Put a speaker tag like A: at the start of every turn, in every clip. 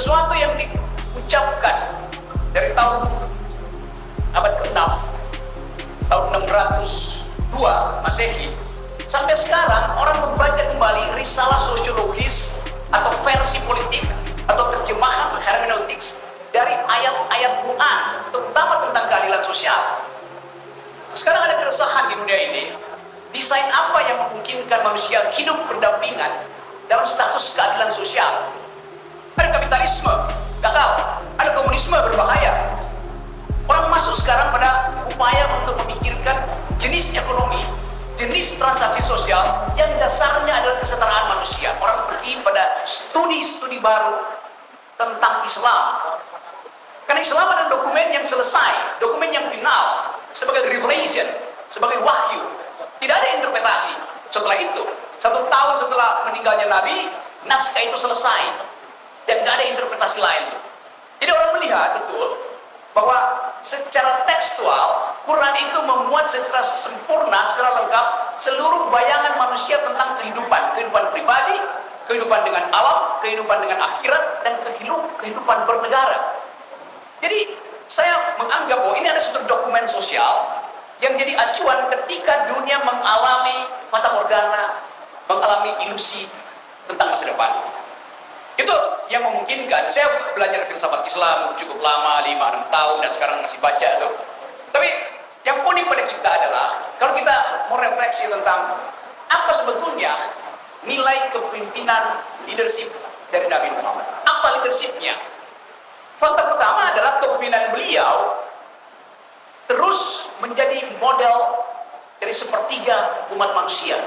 A: sesuatu yang diucapkan dari tahun abad ke-6, tahun 602 Masehi, sampai sekarang orang membaca kembali risalah sosiologis atau versi politik atau terjemahan hermeneutik dari ayat-ayat Quran, terutama tentang keadilan sosial. Sekarang ada keresahan di dunia ini, desain apa yang memungkinkan manusia hidup berdampingan dalam status keadilan sosial. Ada kapitalisme, gagal. Ada komunisme, berbahaya. Orang masuk sekarang pada upaya untuk memikirkan jenis ekonomi, jenis transaksi sosial yang dasarnya adalah kesetaraan manusia. Orang pergi pada studi-studi baru tentang Islam. Karena Islam adalah dokumen yang selesai, dokumen yang final, sebagai revelation, sebagai wahyu. Tidak ada interpretasi. Setelah itu, 1 tahun setelah meninggalnya Nabi, naskah itu selesai. Dan tidak ada interpretasi lain. Jadi orang melihat betul bahwa secara tekstual Quran itu memuat secara sempurna, secara lengkap seluruh bayangan manusia tentang kehidupan pribadi, kehidupan dengan alam, kehidupan dengan akhirat, dan kehidupan bernegara. Jadi saya menganggap bahwa ini ada satu dokumen sosial yang jadi acuan ketika dunia mengalami fata morgana, mengalami ilusi tentang masa depan. Itu yang memungkinkan. Saya belajar filsafat Islam cukup lama, 5-6 tahun, dan sekarang masih baca tuh. Tapi yang unik pada kita adalah kalau kita mau refleksi tentang apa sebetulnya nilai kepemimpinan leadership dari Nabi Muhammad. Apa leadershipnya? Fakta pertama adalah kepemimpinan beliau terus menjadi model dari sepertiga umat manusia.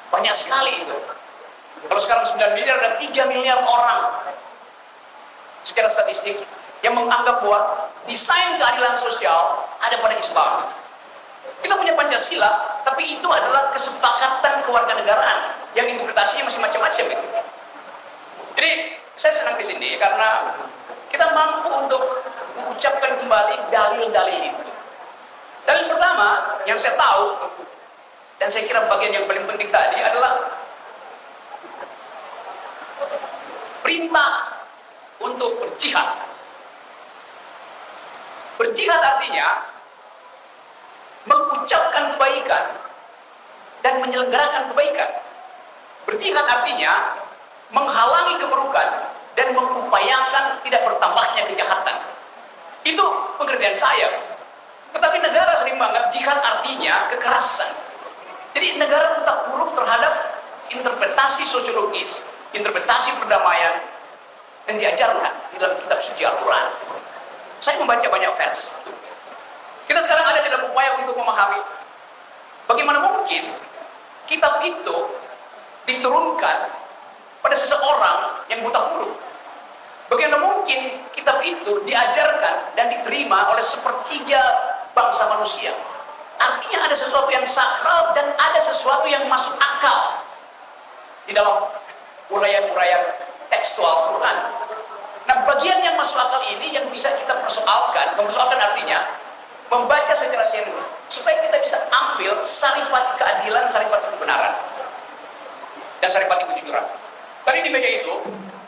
A: Banyak sekali itu. Kalau sekarang 9 miliar, ada 3 miliar orang secara statistik yang menganggap bahwa desain keadilan sosial ada pada Islam. Kita punya Pancasila, tapi itu adalah kesepakatan kewarganegaraan yang interpretasinya masih macam-macam itu. Jadi saya senang di sini karena kita mampu untuk mengucapkan kembali dalil-dalil itu. Dalil pertama yang saya tahu, dan saya kira bagian yang paling penting tadi adalah perintah untuk berjihad. Berjihad artinya mengucapkan kebaikan dan menyelenggarakan kebaikan. Berjihad artinya menghalangi keburukan dan mengupayakan tidak bertambahnya kejahatan. Itu pengertian saya. Tetapi negara sering menganggap jihad artinya kekerasan. Jadi negara buta huruf terhadap interpretasi sosiologis, interpretasi perdamaian yang diajarkan di dalam kitab suci Al-Quran. Saya membaca banyak verses itu. Kita sekarang ada dalam upaya untuk memahami bagaimana mungkin kitab itu diturunkan pada seseorang yang buta huruf. Bagaimana mungkin kitab itu diajarkan dan diterima oleh sepertiga bangsa manusia. Artinya ada sesuatu yang sakral dan ada sesuatu yang masuk akal di dalam uraian-uraian tekstual Quran. Nah, bagian yang masuk akal ini yang bisa kita persoalkan. Mempersoalkan artinya membaca secara serius supaya kita bisa ambil saripati keadilan, saripati kebenaran, dan saripati kejujuran. Tadi di meja itu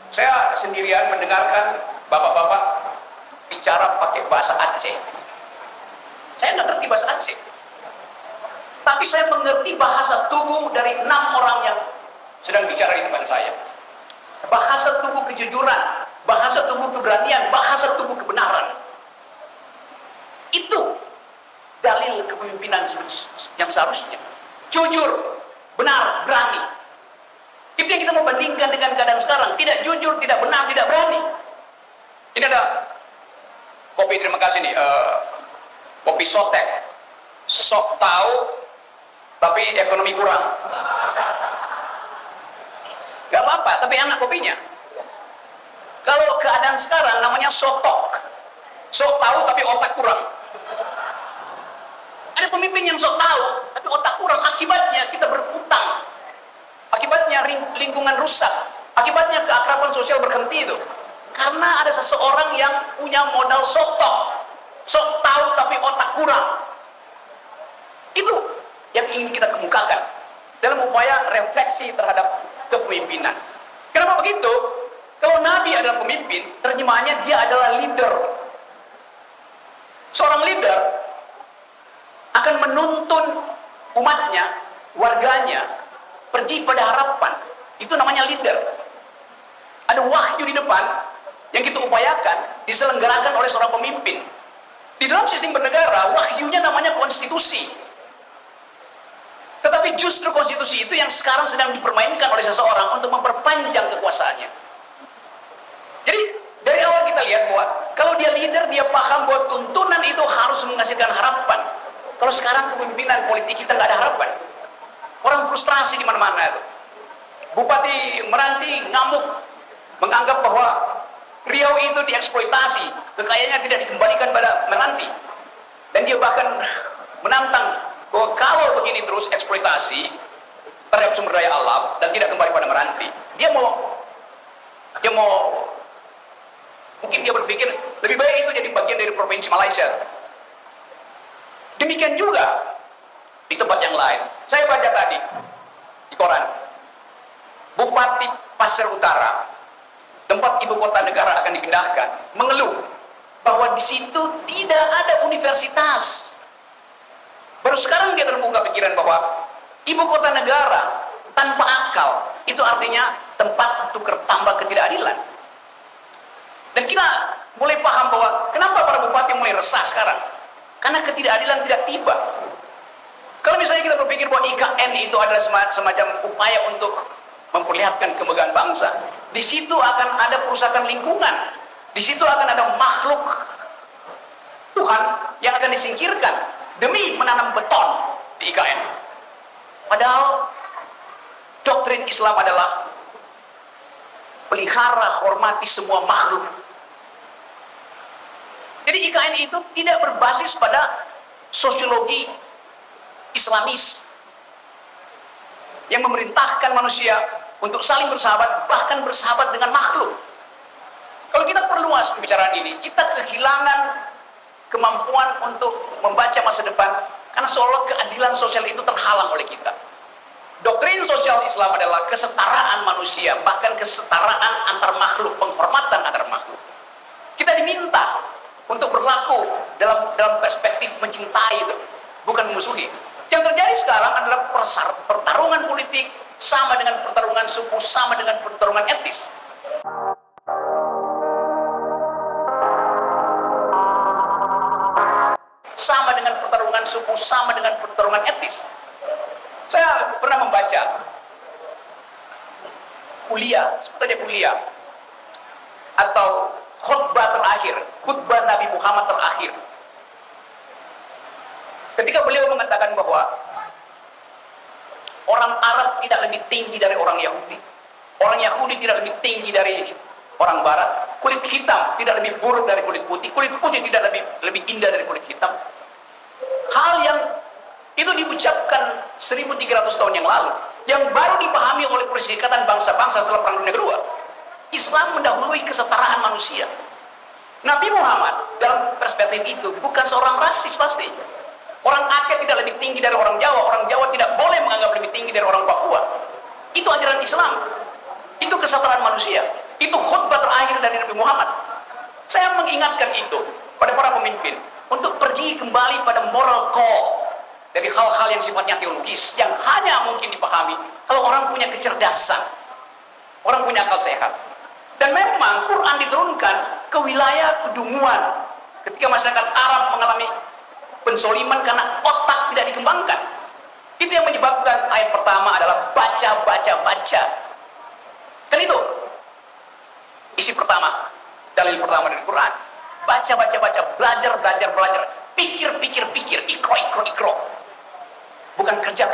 A: saya sendirian mendengarkan bapak-bapak bicara pakai bahasa Aceh. Saya nggak ngerti bahasa Aceh, tapi saya mengerti bahasa tubuh dari 6 orang yang sedang bicara di depan saya. Bahasa tubuh kejujuran, bahasa tubuh keberanian, bahasa tubuh kebenaran. Itu dalil kepemimpinan yang seharusnya. Jujur, benar, berani. Itu yang kita mau bandingkan dengan keadaan sekarang. Tidak jujur, tidak benar, tidak berani. Ini ada kopi, terima kasih nih, kopi sotek. Sok tahu, tapi ekonomi kurang. Gak apa-apa, tapi enak kopinya. Kalau keadaan sekarang namanya sotok. Sok tahu tapi otak kurang. Ada pemimpin yang sok tahu tapi otak kurang. Akibatnya kita berutang. Akibatnya lingkungan rusak. Akibatnya keakraban sosial berhenti itu. Karena ada seseorang yang punya modal sotok. Sok tahu tapi otak kurang. Itu yang ingin kita kemukakan dalam upaya refleksi terhadap kepemimpinan. Kenapa begitu? Kalau Nabi adalah pemimpin, keistimewanya dia adalah leader. Seorang leader akan menuntun umatnya, warganya, pergi pada harapan. Itu namanya leader. Ada wahyu di depan yang kita upayakan diselenggarakan oleh seorang pemimpin. Di dalam sistem bernegara, wahyunya namanya konstitusi. Tetapi justru konstitusi itu yang sekarang sedang dipermainkan oleh seseorang untuk memperpanjang kekuasaannya. Jadi dari awal kita lihat bahwa kalau dia leader, dia paham bahwa tuntunan itu harus menghasilkan harapan. Kalau sekarang kepemimpinan politik kita nggak ada harapan, orang frustrasi di mana-mana itu. Bupati Meranti ngamuk, menganggap bahwa Riau itu dieksploitasi, kekayaannya tidak dikembalikan pada Meranti, dan dia bahkan menantang bahwa kalau begini terus eksploitasi terhadap sumber daya alam dan tidak kembali pada Meranti, dia mau mungkin dia berpikir lebih baik itu jadi bagian dari provinsi Malaysia. Demikian juga di tempat yang lain. Saya baca tadi di koran, Bupati Pasir Utara, tempat ibu kota negara akan dipindahkan, mengeluh bahwa di situ tidak ada universitas. Baru sekarang dia terbuka pikiran bahwa ibu kota negara tanpa akal itu artinya tempat untuk tambah ketidakadilan. Dan kita mulai paham bahwa kenapa para bupati mulai resah sekarang, karena ketidakadilan tidak tiba. Kalau misalnya kita berpikir bahwa IKN itu adalah semacam upaya untuk memperlihatkan kemegahan bangsa, di situ akan ada perusakan lingkungan, di situ akan ada makhluk Tuhan yang akan disingkirkan demi menanam beton di IKN. Padahal doktrin Islam adalah pelihara, hormati semua makhluk. Jadi IKN itu tidak berbasis pada sosiologi Islamis yang memerintahkan manusia untuk saling bersahabat, bahkan bersahabat dengan makhluk. Kalau kita perluas pembicaraan ini, kita kehilangan kemampuan untuk membaca masa depan, karena seolah keadilan sosial itu terhalang oleh kita. Doktrin sosial Islam adalah kesetaraan manusia, bahkan kesetaraan antar makhluk, penghormatan antar makhluk. Kita diminta untuk berlaku dalam perspektif mencintai itu, bukan memusuhi. Yang terjadi sekarang adalah pertarungan politik sama dengan pertarungan suku, sama dengan pertarungan etnis. Sama dengan pertarungan suku, sama dengan pertarungan etnis. Saya pernah membaca kuliah, sebut aja kuliah, atau khutbah terakhir, khutbah Nabi Muhammad terakhir. Ketika beliau mengatakan bahwa orang Arab tidak lebih tinggi dari orang Yahudi, orang Yahudi tidak lebih tinggi dari orang Barat, kulit hitam tidak lebih buruk dari kulit putih tidak lebih indah dari kulit hitam. Hal yang itu diucapkan 1300 tahun yang lalu, yang baru dipahami oleh Perserikatan Bangsa-Bangsa setelah Perang Dunia Kedua. Islam mendahului kesetaraan manusia. Nabi Muhammad dalam perspektif itu bukan seorang rasis pasti. Orang Aceh tidak lebih tinggi dari orang Jawa tidak boleh menganggap lebih tinggi dari orang Papua. Itu ajaran Islam. Itu kesetaraan manusia. Itu khutbah terakhir dari Nabi Muhammad. Saya mengingatkan itu pada para pemimpin untuk pergi kembali pada moral code dari hal-hal yang sifatnya teologis, yang hanya mungkin dipahami kalau orang punya kecerdasan, orang punya akal sehat. Dan memang Quran diturunkan ke wilayah kedunguan ketika masyarakat Arab mengalami pensoliman karena otak tidak dikembangkan. Itu yang menyebabkan ayat pertama adalah baca. Kan itu isi pertama, dalil pertama dari Quran. Baca, belajar, pikir, ikro. Bukan kerja.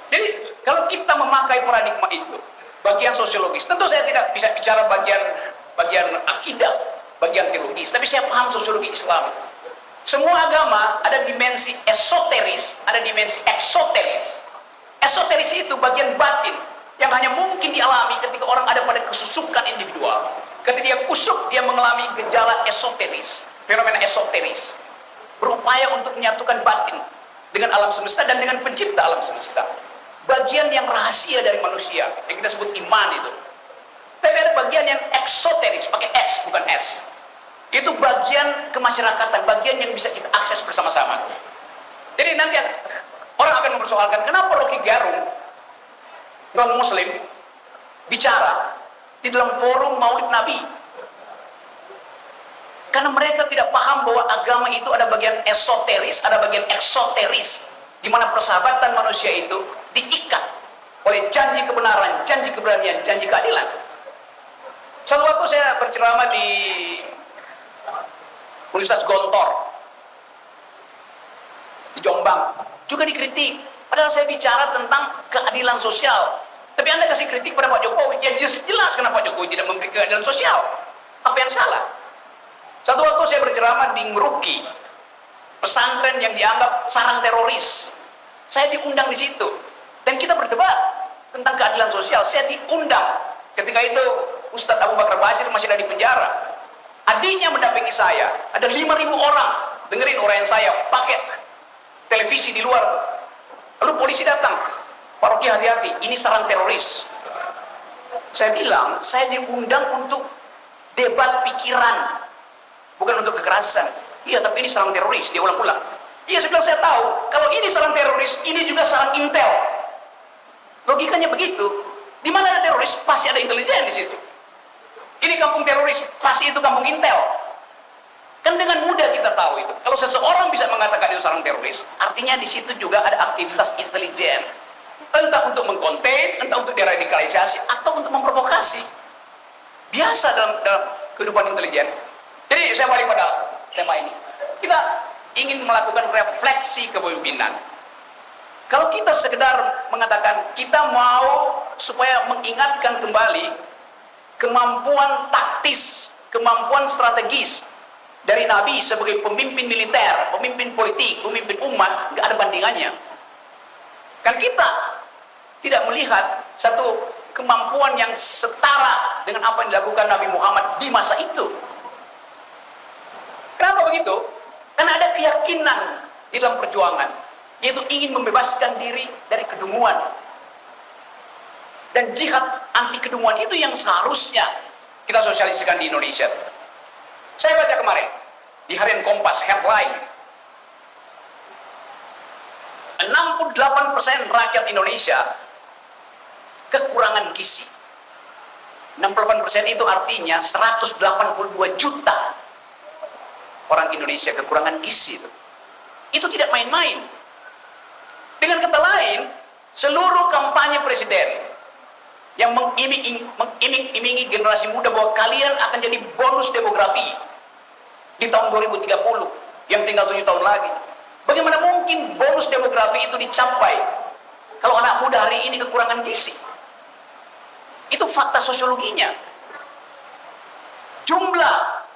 A: Jadi kalau kita memakai paradigma itu, bagian sosiologis, tentu saya tidak bisa bicara bagian akidah, bagian teologis, tapi saya paham sosiologi Islam. Semua agama ada dimensi esoteris, ada dimensi eksoteris. Esoteris itu bagian batin yang hanya mungkin dialami ketika orang ada pada kesusukan individual. Ketika dia kusuk, dia mengalami gejala esoteris, fenomena esoteris, berupaya untuk menyatukan batin dengan alam semesta dan dengan pencipta alam semesta. Bagian bagian yang rahasia dari manusia, yang kita sebut iman itu. Tapi ada bagian yang eksoteris, pakai X bukan S. Itu bagian kemasyarakatan, bagian yang bisa kita akses bersama-sama. Jadi nanti orang akan mempersoalkan, kenapa Rocky Gerung, non-Muslim, bicara di dalam forum Maulid Nabi? Karena mereka tidak paham bahwa agama itu ada bagian esoteris, ada bagian eksoteris, di mana persahabatan manusia itu diikat oleh janji kebenaran, janji keberanian, janji keadilan. Suatu waktu saya berceramah di Universitas Gontor di Jombang, juga dikritik. Padahal saya bicara tentang keadilan sosial. Tapi Anda kasih kritik pada Pak Jokowi, ya jelas kenapa Pak Jokowi tidak memberi keadilan sosial. Apa yang salah? Satu waktu saya berceramah di Ngeruki, pesantren yang dianggap sarang teroris. Saya diundang di situ, dan kita berdebat tentang keadilan sosial. Saya diundang. Ketika itu Ustadz Abu Bakar Basir masih ada di penjara. Adiknya mendampingi saya. Ada 5.000 orang dengerin uraian saya pakai televisi di luar. Lalu polisi datang. Pak Rocky, hati-hati, ini sarang teroris. Saya bilang, saya diundang untuk debat pikiran, bukan untuk kekerasan. Iya, tapi ini sarang teroris. Dia ulang-ulang. Iya, saya bilang, saya tahu. Kalau ini sarang teroris, ini juga sarang intel. Logikanya begitu. Di mana ada teroris, pasti ada intelijen di situ. Ini kampung teroris, pasti itu kampung intel. Kan dengan mudah kita tahu itu. Kalau seseorang bisa mengatakan itu sarang teroris, artinya di situ juga ada aktivitas intelijen. Entah untuk mengkonten, entah untuk deradikalisasi, atau untuk memprovokasi. Biasa dalam kehidupan intelijen. Jadi saya balik pada tema ini. Kita ingin melakukan refleksi kepemimpinan. Kalau kita sekedar mengatakan kita mau supaya mengingatkan kembali kemampuan taktis, kemampuan strategis dari Nabi sebagai pemimpin militer, pemimpin politik, pemimpin umat, nggak ada bandingannya. Kan kita tidak melihat satu kemampuan yang setara dengan apa yang dilakukan Nabi Muhammad di masa itu. Kenapa begitu? Karena ada keyakinan di dalam perjuangan, yaitu ingin membebaskan diri dari kedunguan. Dan jihad anti kedunguan itu yang seharusnya kita sosialisasikan di Indonesia. Saya baca kemarin di Harian Kompas headline, 68% rakyat Indonesia kekurangan gizi. 68% itu artinya 182 juta orang Indonesia kekurangan gizi. Itu tidak main-main. Dengan kata lain, seluruh kampanye presiden yang mengiming-imingi generasi muda bahwa kalian akan jadi bonus demografi di tahun 2030 yang tinggal 7 tahun lagi. Bagaimana mungkin bonus demografi itu dicapai kalau anak muda hari ini kekurangan gizi? Itu fakta sosiologinya. Jumlah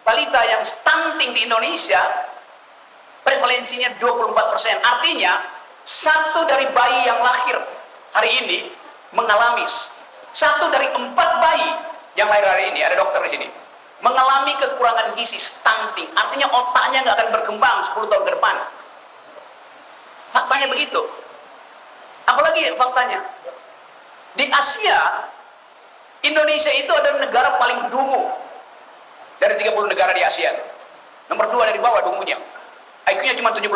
A: balita yang stunting di Indonesia prevalensinya 24%. Artinya satu dari bayi yang lahir hari ini mengalami, 1 dari 4 bayi yang lahir hari ini, ada dokter di sini, mengalami kekurangan gizi, stunting. Artinya otaknya nggak akan berkembang 10 tahun ke depan. Faktanya begitu. Apalagi faktanya, di Asia, Indonesia itu adalah negara paling dungu dari 30 negara di Asia. Nomor 2 dari bawah dungunya. IQ-nya cuma 70%.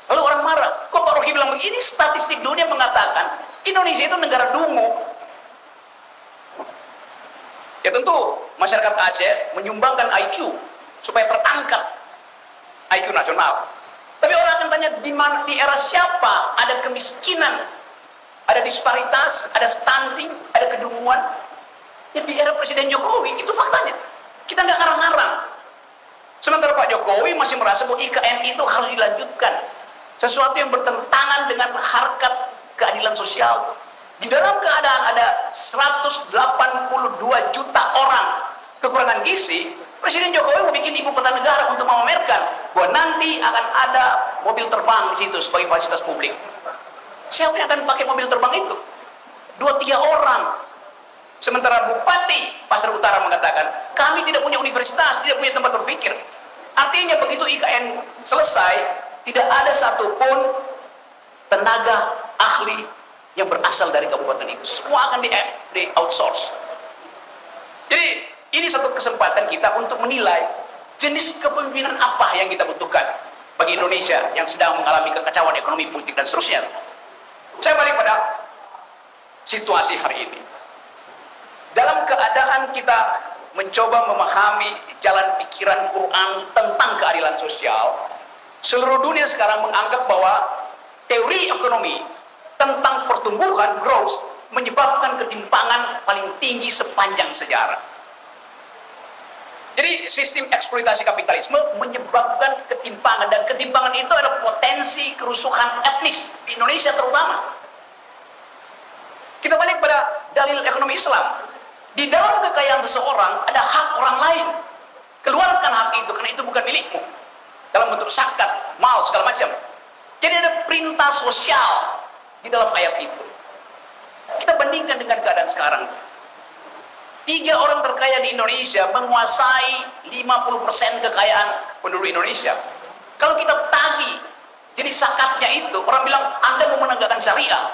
A: Lalu orang marah, kok Pak Rocky bilang begini? Statistik dunia mengatakan Indonesia itu negara dungu. Ya tentu masyarakat Aceh menyumbangkan IQ supaya terangkat IQ nasional. Tapi orang akan tanya, di mana, di era siapa ada kemiskinan, ada disparitas, ada stunting, ada kedunguan? Ya di era Presiden Jokowi, itu faktanya. Kita nggak ngarang-ngarang. Sementara Pak Jokowi masih merasa bahwa IKN itu harus dilanjutkan. Sesuatu yang bertentangan dengan harkat keadilan sosial. Di dalam keadaan ada 182 juta orang kekurangan gizi, Presiden Jokowi mau bikin ibu kota negara untuk memamerkan bahwa nanti akan ada mobil terbang di situ sebagai fasilitas publik. Siapa yang akan pakai mobil terbang itu? 2-3 orang. Sementara Bupati Pasar Utara mengatakan, kami tidak punya universitas, tidak punya tempat berpikir. Artinya begitu IKN selesai, tidak ada satupun tenaga ahli yang berasal dari kabupaten itu. Semua akan di outsource. Jadi ini satu kesempatan kita untuk menilai jenis kepemimpinan apa yang kita butuhkan bagi Indonesia yang sedang mengalami kekacauan ekonomi, politik, dan seterusnya. Saya balik pada situasi hari ini. Dalam keadaan kita mencoba memahami jalan pikiran Quran tentang keadilan sosial, seluruh dunia sekarang menganggap bahwa teori ekonomi tentang pertumbuhan, growth, menyebabkan ketimpangan paling tinggi sepanjang sejarah. Jadi sistem eksploitasi kapitalisme menyebabkan ketimpangan, dan ketimpangan itu adalah potensi kerusuhan etnis di Indonesia terutama. Kita balik pada dalil ekonomi Islam. Di dalam kekayaan seseorang ada hak orang lain. Keluarkan hak itu karena itu bukan milikmu. Dalam bentuk zakat, mal, segala macam. Jadi ada perintah sosial di dalam ayat itu. Kita bandingkan dengan keadaan sekarang. 3 orang terkaya di Indonesia menguasai 50% kekayaan penduduk Indonesia. Kalau kita tagih, jadi zakatnya itu, orang bilang Anda mau menegakkan syariah.